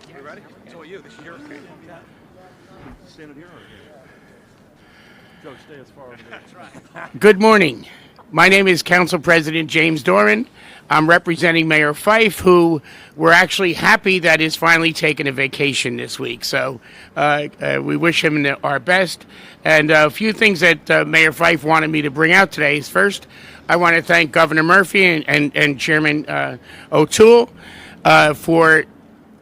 You ready? It's all you. This is yours. Stand here. Joe, stay as far over there. That's right. Good morning. My name is Council President James Doran. I'm representing Mayor Fife, who we're actually happy that is finally taking a vacation this week. So we wish him our best. And a few things that Mayor Fife wanted me to bring out today is first, I want to thank Governor Murphy and Chairman O'Toole for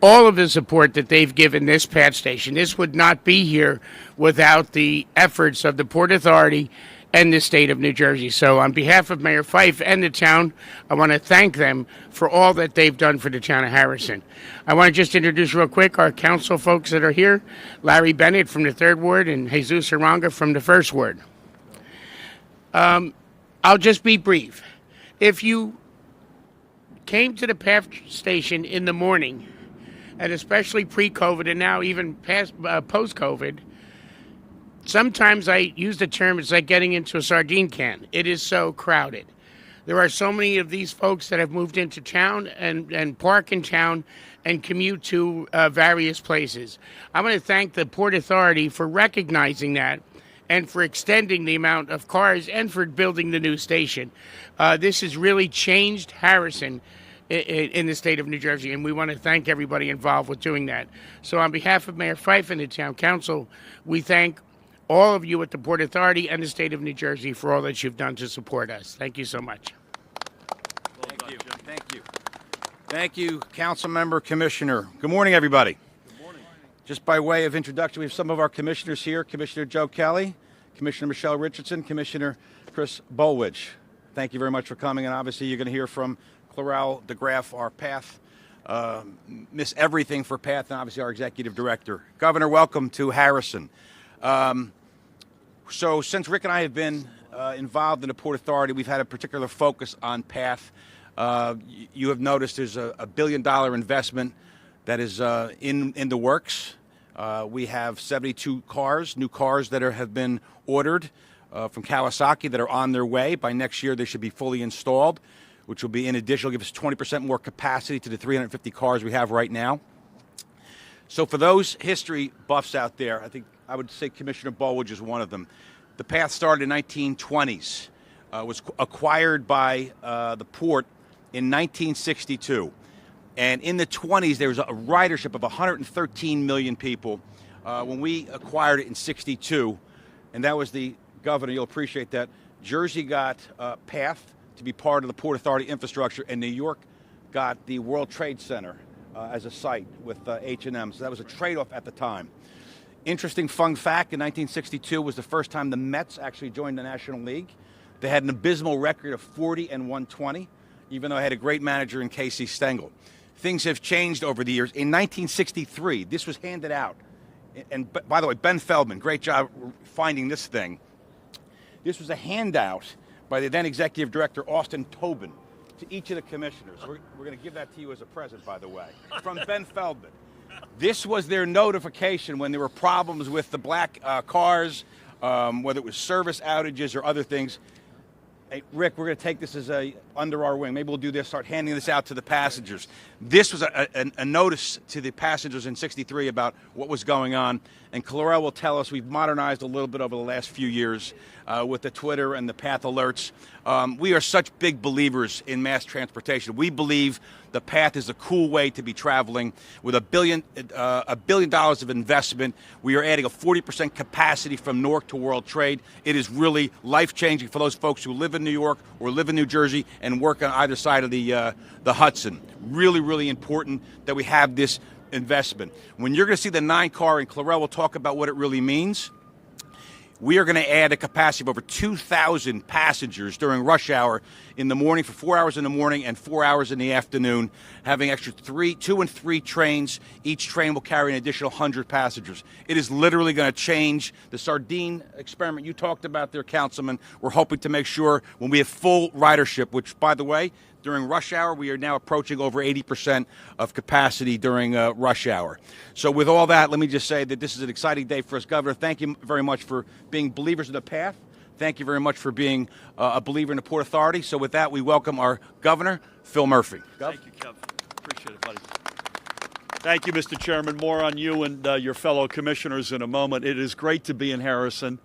all of the support that they've given this PATH station. This would not be here without the efforts of the Port Authority and the state of New Jersey. So on behalf of Mayor Fife and the town, I want to thank them for all that they've done for the town of Harrison. I want to just introduce real quick our council folks that are here. Larry Bennett from the 3rd Ward and Jesus Aranga from the 1st Ward. I'll just be brief. If you came to the PATH station in the morning, and especially pre-COVID and now even post-COVID, sometimes I use the term, it's like getting into a sardine can. It is so crowded. There are so many of these folks that have moved into town and park in town and commute to various places. I want to thank the Port Authority for recognizing that and for extending the amount of cars and for building the new station. This has really changed Harrison in the state of New Jersey, and we want to thank everybody involved with doing that. So on behalf of Mayor Fife and the Town Council, we thank all of you at the Port Authority and the state of New Jersey for all that you've done to support us. Thank you so much. Thank you. Thank you. Thank you, Council Member, Commissioner. Good morning, everybody. Good morning. Just by way of introduction, we have some of our commissioners here. Commissioner Joe Kelly, Commissioner Michelle Richardson, Commissioner Chris Bolwich. Thank you very much for coming, and obviously you're going to hear from Clarel DeGraff, our PATH, Miss Everything for PATH, and obviously our Executive Director. Governor, welcome to Harrison. So since Rick and I have been involved in the Port Authority, we've had a particular focus on PATH. You have noticed there's a $1 billion investment that is in the works. We have 72 cars, new cars that have been ordered from Kawasaki that are on their way. By next year, they should be fully installed, which will be in addition, will give us 20% more capacity to the 350 cars we have right now. So for those history buffs out there, I think I would say Commissioner Bolwich is one of them. The PATH started in 1920s, was acquired by the port in 1962. And in the 20s, there was a ridership of 113 million people. When we acquired it in 62, and that was the governor, you'll appreciate that, Jersey got PATH to be part of the Port Authority infrastructure, and New York got the World Trade Center as a site with H&M. So that was a trade-off at the time. Interesting fun fact, in 1962 was the first time the Mets actually joined the National League. They had an abysmal record of 40-120, even though I had a great manager in Casey Stengel. Things have changed over the years. In 1963, this was handed out. And by the way, Ben Feldman, great job finding this thing. This was a handout by the then Executive Director, Austin Tobin, to each of the commissioners. We're going to give that to you as a present, by the way, from Ben Feldman. This was their notification when there were problems with the black cars, whether it was service outages or other things. Hey, Rick, we're going to take this as under our wing. Maybe we'll do this, start handing this out to the passengers. This was a notice to the passengers in 63 about what was going on. And Clarel will tell us we've modernized a little bit over the last few years with the Twitter and the PATH alerts. We are such big believers in mass transportation. We believe the PATH is a cool way to be traveling. With $1 billion of investment, we are adding a 40% capacity from Newark to World Trade. It is really life-changing for those folks who live in New York or live in New Jersey and work on either side of the Hudson. Really, really important that we have this investment. When you're going to see the 9-car, and Clarel will talk about what it really means, we are going to add a capacity of over 2,000 passengers during rush hour in the morning for 4 hours in the morning and 4 hours in the afternoon, having extra 2 and 3 trains. Each train will carry an additional 100 passengers. It is literally going to change the sardine experiment you talked about there, Councilman. We're hoping to make sure when we have full ridership, which, by the way, during rush hour, we are now approaching over 80% of capacity during rush hour. So with all that, let me just say that this is an exciting day for us, Governor. Thank you very much for being believers in the PATH. Thank you very much for being a believer in the Port Authority. So with that, we welcome our Governor, Phil Murphy. Thank you, Kev. Appreciate it, buddy. Thank you, Mr. Chairman. More on you and your fellow commissioners in a moment. It is great to be in Harrison.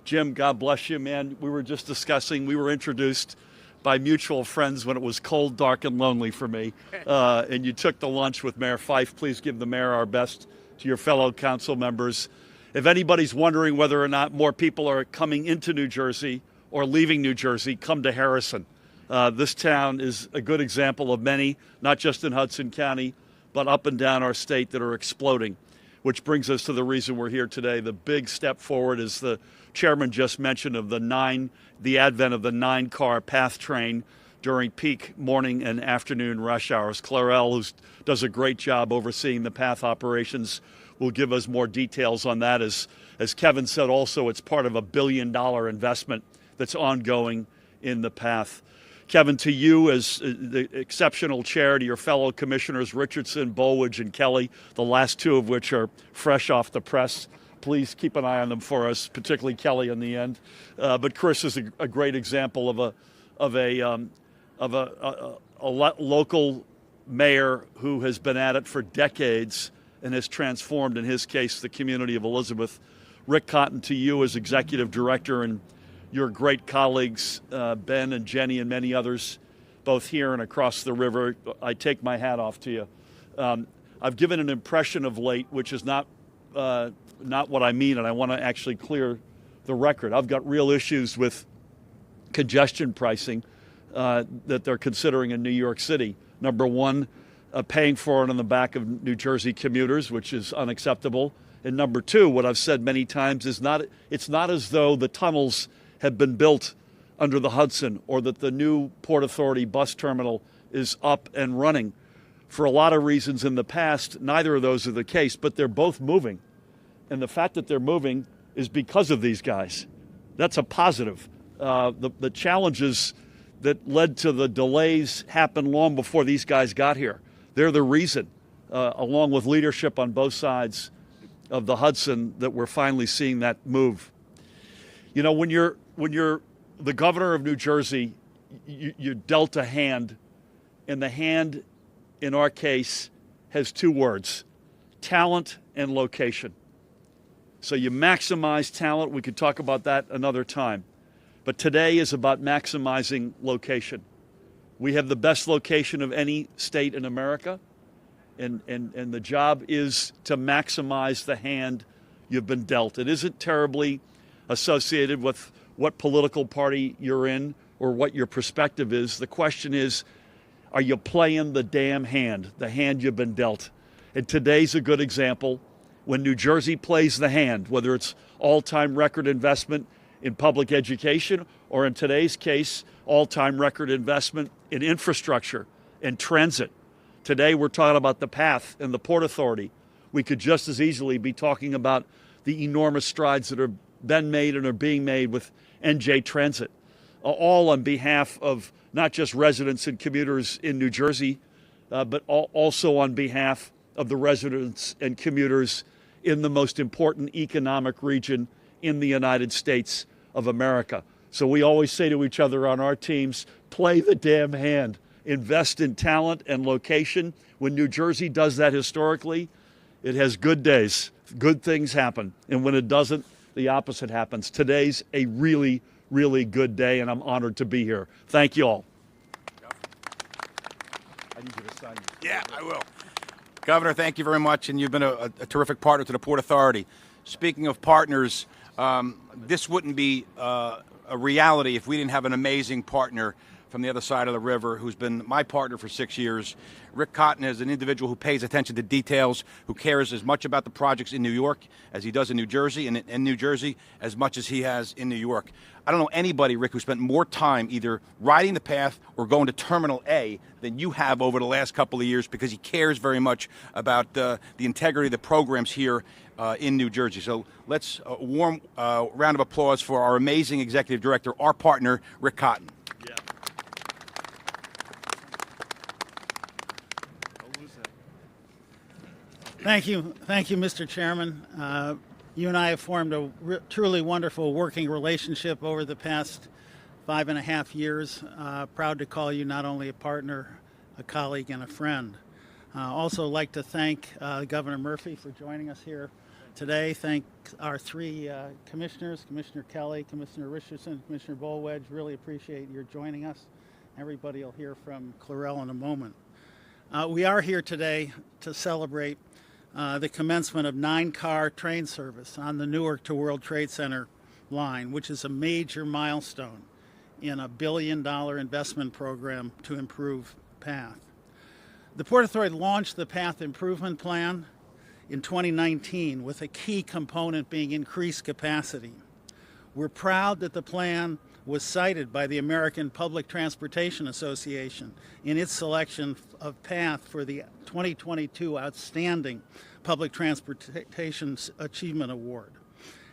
Jim, God bless you, man. We were just discussing, we were introduced by mutual friends when it was cold, dark, and lonely for me. And you took the lunch with Mayor Fife. Please give the mayor our best to your fellow council members. If anybody's wondering whether or not more people are coming into New Jersey or leaving New Jersey, come to Harrison. This town is a good example of many, not just in Hudson County, but up and down our state that are exploding, which brings us to the reason we're here today. The big step forward is the chairman just mentioned of the advent of the 9-car PATH train during peak morning and afternoon rush hours. Clarell, who does a great job overseeing the PATH operations, will give us more details on that. As Kevin said also, it's part of a $1 billion investment that's ongoing in the PATH. Kevin, to you as the exceptional chair, to your fellow commissioners, Richardson, Bolwidge, and Kelly, the last two of which are fresh off the press. Please keep an eye on them for us, particularly Kelly in the end. But Chris is a great example of a local mayor who has been at it for decades and has transformed, in his case, the community of Elizabeth. Rick Cotton, to you as executive director, and your great colleagues, Ben and Jenny and many others, both here and across the river. I take my hat off to you. I've given an impression of late, which is not what I mean, and I want to actually clear the record. I've got real issues with congestion pricing that they're considering in New York City. Number one, paying for it on the back of New Jersey commuters, which is unacceptable. And number two, what I've said many times is it's not as though the tunnels have been built under the Hudson or that the new Port Authority bus terminal is up and running. For a lot of reasons in the past, neither of those are the case, but they're both moving. And the fact that they're moving is because of these guys. That's a positive. The challenges that led to the delays happened long before these guys got here. They're the reason, along with leadership on both sides of the Hudson, that we're finally seeing that move. You know, when you're the governor of New Jersey, you're dealt a hand, and the hand, in our case, has two words: talent and location. So you maximize talent. We could talk about that another time. But today is about maximizing location. We have the best location of any state in America, and the job is to maximize the hand you've been dealt. It isn't terribly associated with what political party you're in or what your perspective is. The question is, are you playing the damn hand, the hand you've been dealt? And today's a good example. When New Jersey plays the hand, whether it's all-time record investment in public education or, in today's case, all-time record investment in infrastructure and transit. Today we're talking about the PATH and the Port Authority. We could just as easily be talking about the enormous strides that have been made and are being made with NJ Transit, all on behalf of not just residents and commuters in New Jersey, but also on behalf of the residents and commuters in the most important economic region in the United States of America. So we always say to each other on our teams, play the damn hand, invest in talent and location. When New Jersey does that historically, it has good days, good things happen. And when it doesn't, the opposite happens. Today's a really, really good day, and I'm honored to be here. Thank you all. I need you to sign this. Yeah, I will. Governor, thank you very much, and you've been a terrific partner to the Port Authority. Speaking of partners, this wouldn't be a reality if we didn't have an amazing partner from the other side of the river who's been my partner for 6 years. Rick Cotton is an individual who pays attention to details, who cares as much about the projects in New York as he does in New Jersey, and in New Jersey as much as he has in New York. I don't know anybody, Rick, who spent more time either riding the PATH or going to Terminal A than you have over the last couple of years, because he cares very much about the integrity of the programs here in New Jersey. So let's a warm round of applause for our amazing executive director, our partner, Rick Cotton. Yeah. Thank you, Mr. Chairman. You and I have formed a truly wonderful working relationship over the past 5.5 years. Proud to call you not only a partner, a colleague, and a friend. Also like to thank Governor Murphy for joining us here today. Thank our three commissioners, Commissioner Kelly, Commissioner Richardson, Commissioner Bolwedge. Really appreciate your joining us. Everybody will hear from Clarel in a moment. We are here today to celebrate the commencement of 9-car train service on the Newark to World Trade Center line, which is a major milestone in a $1 billion investment program to improve PATH. The Port Authority launched the PATH Improvement Plan in 2019 with a key component being increased capacity. We're proud that the plan was cited by the American Public Transportation Association in its selection of PATH for the 2022 Outstanding Public Transportation Achievement Award.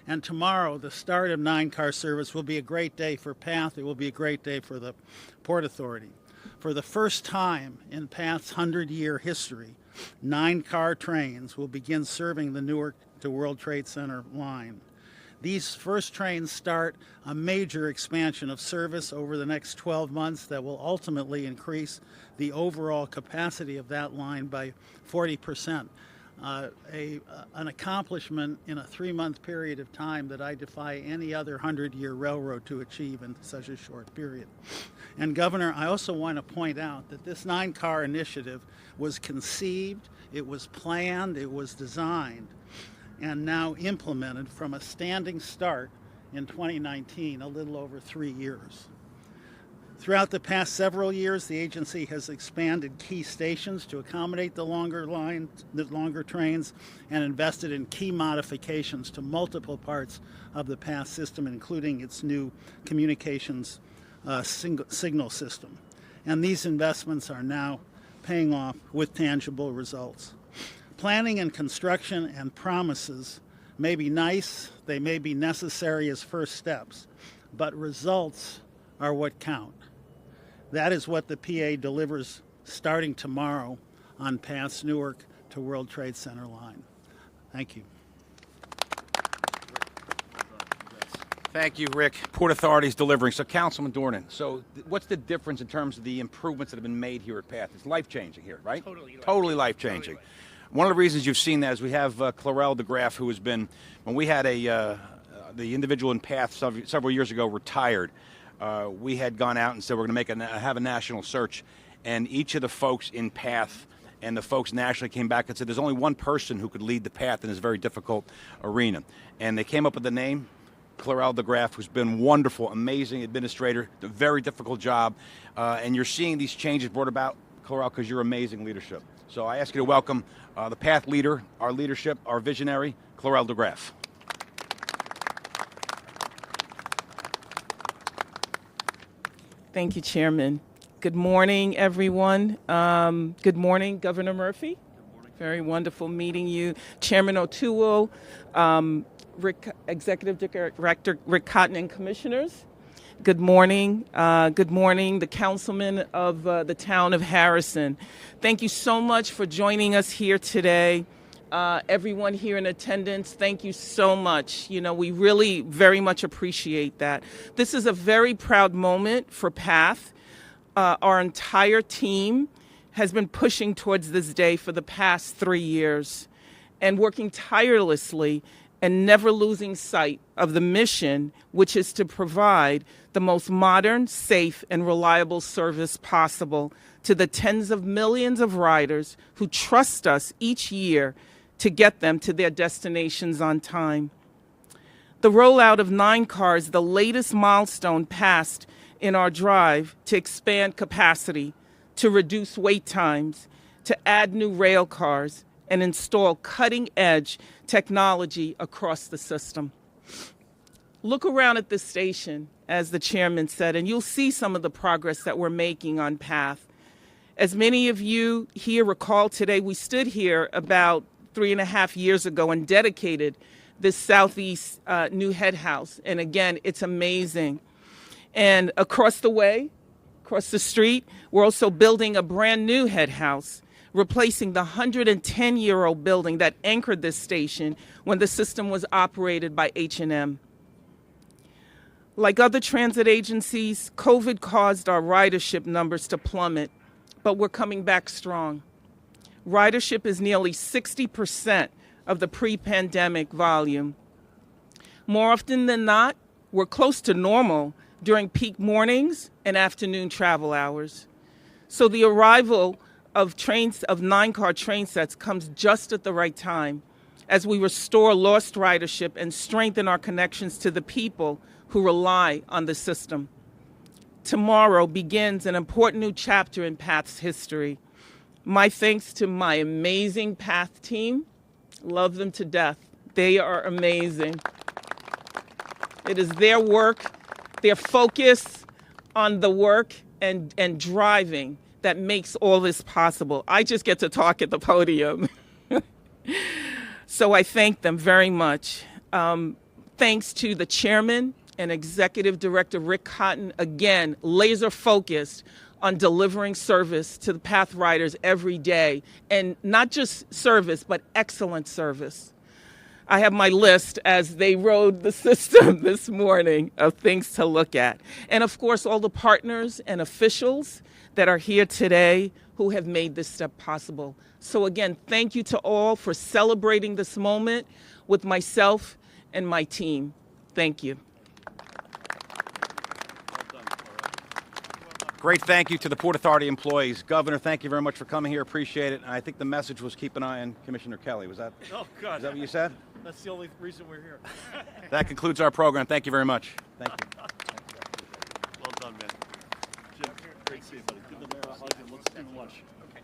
And tomorrow, the start of 9-car service will be a great day for PATH. It will be a great day for the Port Authority. For the first time in PATH's 100-year history, 9-car trains will begin serving the Newark to World Trade Center line. These first trains start a major expansion of service over the next 12 months that will ultimately increase the overall capacity of that line by 40%. An accomplishment in a 3-month period of time that I defy any other 100-year railroad to achieve in such a short period. And Governor, I also want to point out that this 9-car initiative was conceived, it was planned, it was designed, and now implemented from a standing start in 2019, a little over 3 years. Throughout the past several years, the agency has expanded key stations to accommodate the longer trains, and invested in key modifications to multiple parts of the PATH system, including its new communications signal system. And these investments are now paying off with tangible results. Planning and construction and promises may be nice, they may be necessary as first steps, but results are what count. That is what the PA delivers starting tomorrow on PATH's Newark to World Trade Center line. Thank you. Thank you, Rick. Port Authority is delivering. So, Councilman Dornan, so what's the difference in terms of the improvements that have been made here at PATH? It's life-changing here, right? Totally life-changing. Totally. One of the reasons you've seen that is we have Clarel DeGraff, who has been, when we had the individual in PATH several years ago retired, we had gone out and said we're going to have a national search, and each of the folks in PATH and the folks nationally came back and said there's only one person who could lead the PATH in this very difficult arena. And they came up with the name, Clarel DeGraff, who's been wonderful, amazing administrator, a very difficult job, and you're seeing these changes brought about, Clarel, because you're amazing leadership. So I ask you to welcome the PATH leader, our leadership, our visionary, Clarel DeGraff. Thank you, Chairman. Good morning, everyone. Good morning, Governor Murphy. Good morning. Very wonderful meeting you. Chairman O'Toole, Executive Director Rick Cotton, and Commissioners. Good morning. Good morning, the councilmen of the town of Harrison. Thank you so much for joining us here today. Everyone here in attendance, thank you so much. You know, we really very much appreciate that. This is a very proud moment for PATH. Our entire team has been pushing towards this day for the past 3 years and working tirelessly and never losing sight of the mission, which is to provide the most modern, safe, and reliable service possible to the tens of millions of riders who trust us each year to get them to their destinations on time. The rollout of 9-car is the latest milestone passed in our drive to expand capacity, to reduce wait times, to add new rail cars, and install cutting-edge technology across the system. Look around at this station, as the chairman said, and you'll see some of the progress that we're making on PATH. As many of you here recall today, we stood here about 3.5 years ago and dedicated this Southeast new head house. And again, it's amazing. And across the way, across the street, we're also building a brand new head house, replacing the 110-year-old building that anchored this station when the system was operated by H&M. Like other transit agencies, COVID caused our ridership numbers to plummet, but we're coming back strong. Ridership is nearly 60% of the pre-pandemic volume. More often than not, we're close to normal during peak mornings and afternoon travel hours. So the arrival of 9-car train sets comes just at the right time as we restore lost ridership and strengthen our connections to the people who rely on the system. Tomorrow begins an important new chapter in PATH's history. My thanks to my amazing PATH team. Love them to death. They are amazing. It is their work, their focus on the work and driving that makes all this possible. I just get to talk at the podium. So I thank them very much. Thanks to the chairman and executive director, Rick Cotton, again, laser focused on delivering service to the PATH riders every day. And not just service, but excellent service. I have my list as they rode the system this morning of things to look at. And of course, all the partners and officials that are here today who have made this step possible. So again, thank you to all for celebrating this moment with myself and my team. Thank you. Great thank you to the Port Authority employees. Governor, thank you very much for coming here. Appreciate it. And I think the message was keep an eye on Commissioner Kelly. Was that? Oh, God. Is that what you said? That's the only reason we're here. That concludes our program. Thank you very much. Thank you. Well done, man. Jim, great to see you, buddy. Give the mayor a hug and let's do lunch. Okay.